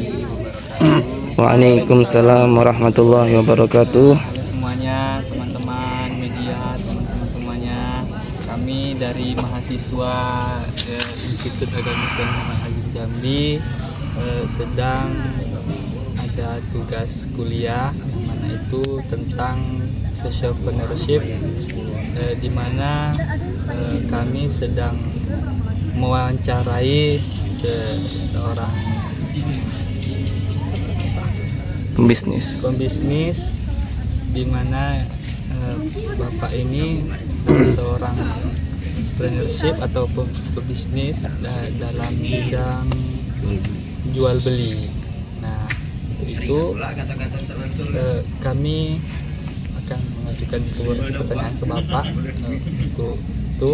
warahmatullahi wabarakatuh. Waalaikumsalam warahmatullahi wabarakatuh. Halo semuanya, teman-teman media, teman-teman semuanya. Kami dari mahasiswa Institut Agama Islam Muhammad Aziz Jambi sedang ada tugas kuliah yang mana itu tentang social entrepreneurship, di mana kami sedang mewawancarai seorang Pembisnis. di mana bapak ini seorang entrepreneurship ataupun pebisnis dalam bidang jual beli. Nah, itu kami akan mengajukan pertanyaan ke bapak untuk itu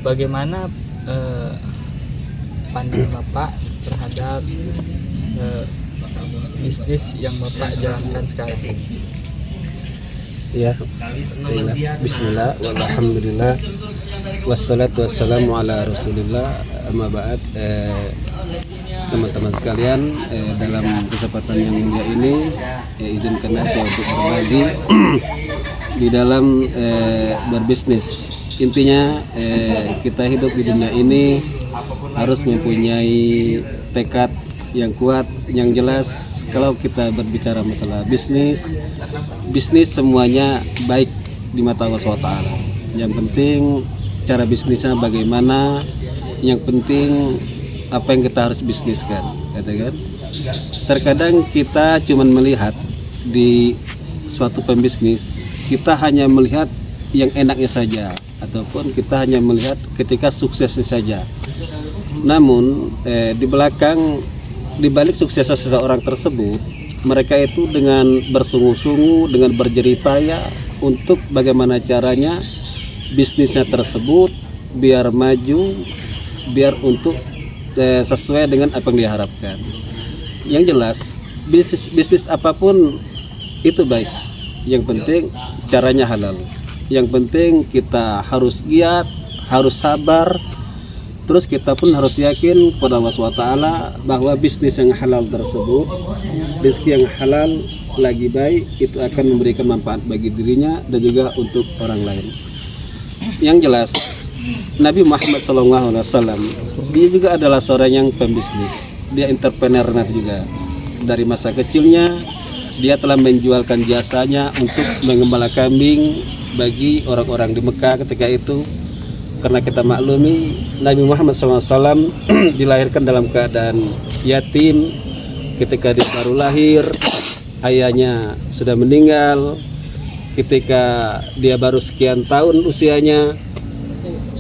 bagaimana pandangan bapak terhadap bisnis yang bapak jalankan sekarang. Ya, bismillah, walhamdulillah, wassalatu wassalamu ala rasulillah, amma ba'd. Teman-teman sekalian, dalam kesempatan yang mulia ini izinkan saya untuk berbagi di dalam berbisnis. Intinya kita hidup di dunia ini harus mempunyai tekad yang kuat, yang jelas. Kalau kita berbicara masalah bisnis semuanya baik di mata Allah SWT. Yang penting cara bisnisnya bagaimana, yang penting apa yang kita harus bisniskan, katakan. Terkadang kita cuma melihat di suatu pembisnis, kita hanya melihat yang enaknya saja, ataupun kita hanya melihat ketika suksesnya saja. Namun di balik suksesnya seseorang tersebut, mereka itu dengan bersungguh-sungguh, dengan berjerih payah untuk bagaimana caranya bisnisnya tersebut biar maju, biar untuk sesuai dengan apa yang diharapkan. Yang jelas, bisnis apapun itu baik. Yang penting caranya halal. Yang penting kita harus giat, harus sabar. Terus kita pun harus yakin kepada Allah SWT bahwa bisnis yang halal tersebut, rezeki yang halal lagi baik, itu akan memberikan manfaat bagi dirinya dan juga untuk orang lain. Yang jelas, Nabi Muhammad SAW, dia juga adalah seorang yang pembisnis. Dia entrepreneur juga. Dari masa kecilnya, dia telah menjualkan jasanya untuk mengembala kambing bagi orang-orang di Mekah ketika itu. Karena kita maklumi Nabi Muhammad SAW dilahirkan dalam keadaan yatim. Ketika dia baru lahir, ayahnya sudah meninggal. Ketika dia baru sekian tahun usianya,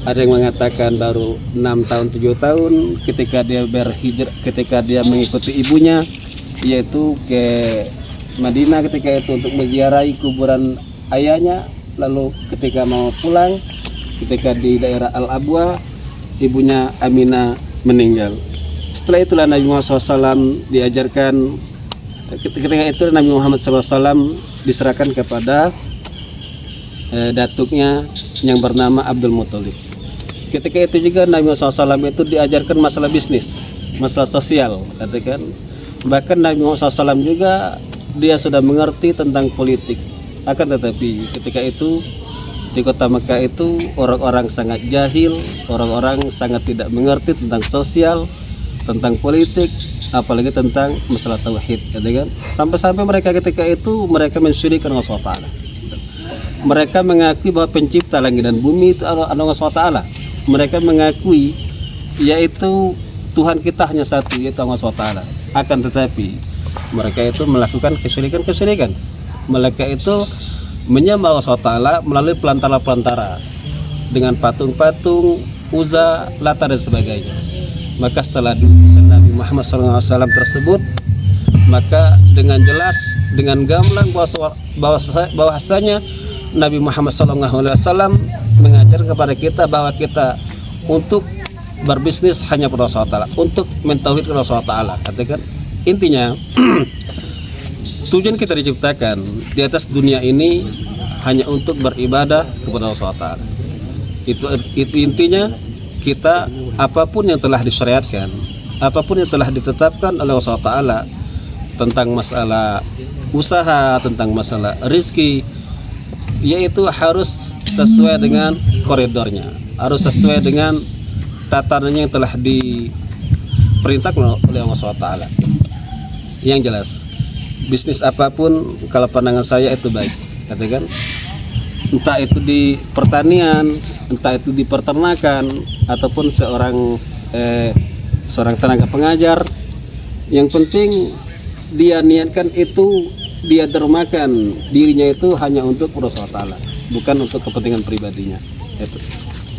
ada yang mengatakan baru 6 tahun 7 tahun, ketika dia berhijrah, ketika dia mengikuti ibunya, yaitu ke Madinah ketika itu untuk menziarahi kuburan ayahnya. Lalu ketika mau pulang, ketika di daerah Al-Abwa, ibunya Aminah meninggal. Setelah itulah Nabi Muhammad SAW diajarkan. Ketika itu Nabi Muhammad SAW diserahkan kepada datuknya yang bernama Abdul Muthalib. Ketika itu juga Nabi Muhammad SAW itu diajarkan masalah bisnis, masalah sosial, katakan. Bahkan Nabi Muhammad SAW juga dia sudah mengerti tentang politik. Akan tetapi ketika itu di kota Mekah itu orang-orang sangat jahil, orang-orang sangat tidak mengerti tentang sosial, tentang politik, apalagi tentang masalah tauhid, kan? Sampai-sampai mereka ketika itu mereka mensyirikkan Allah SWT. Mereka mengakui bahwa pencipta langit dan bumi itu Allah SWT. Mereka mengakui yaitu Tuhan kita hanya satu, yaitu Allah SWT. Akan tetapi mereka itu melakukan kesyirikan. Mereka itu menyembah Allah SWT melalui pelantara-pelantara dengan patung-patung, Uzza, Lata dan sebagainya. Maka setelah diutusan Nabi Muhammad SAW tersebut, maka dengan jelas, dengan gamblang bahwasanya Nabi Muhammad SAW mengajar kepada kita bahwa kita untuk berbisnis hanya kepada Allah SWT, untuk mentauhidkan Allah SWT. Katakan intinya tujuan kita diciptakan di atas dunia ini hanya untuk beribadah kepada Allah SWT. Itu intinya. Kita apapun yang telah disyariatkan apapun yang telah ditetapkan oleh Allah SWT tentang masalah usaha, tentang masalah rezeki, yaitu harus sesuai dengan koridornya, harus sesuai dengan tatarannya yang telah diperintahkan oleh Allah SWT. Yang jelas, bisnis apapun kalau pandangan saya itu baik, katakan, entah itu di pertanian, entah itu di peternakan, ataupun seorang tenaga pengajar, yang penting dia niatkan itu, dia dermakan dirinya itu hanya untuk Allah SWT, bukan untuk kepentingan pribadinya. Itu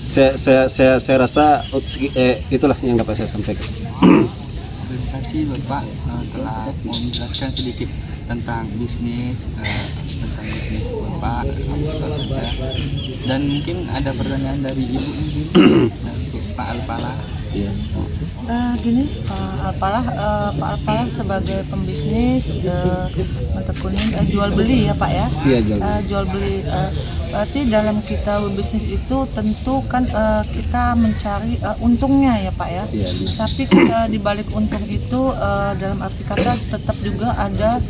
saya rasa itulah yang dapat saya sampaikan. Terima kasih Bapak telah mau menjelaskan sedikit tentang bisnis Bapak. Dan mungkin ada pertanyaan dari Ibu mungkin untuk Pak Alpala. Iya. Gini, Pak Alpala sebagai pembisnis menekunin jual beli ya Pak ya? Iya, Jual beli. Berarti dalam kita berbisnis itu tentu kan kita mencari untungnya ya Pak ya? Iya. Tapi di balik untung itu dalam arti kata tetap juga ada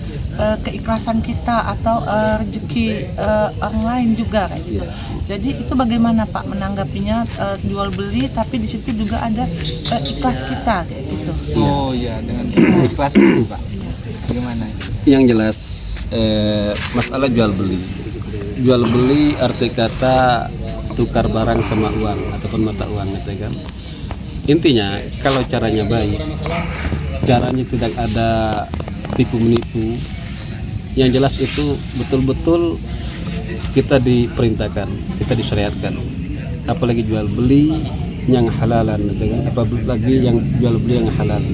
keikhlasan kita atau rezeki orang lain juga kayak gitu. Jadi itu bagaimana Pak menanggapinya, jual beli tapi di situ juga ada ikhlas kita kayak gitu. Oh iya, dengan ikhlas itu Pak. Bagaimana? Yang jelas masalah jual beli arti kata tukar barang sama uang ataupun mata uang, gitu kan. Intinya kalau caranya baik, caranya tidak ada tipu menipu, yang jelas itu betul-betul kita diperintahkan, kita disyariatkan. Apalagi jual beli yang halalan, gitu kan. Apalagi yang jual beli yang halal.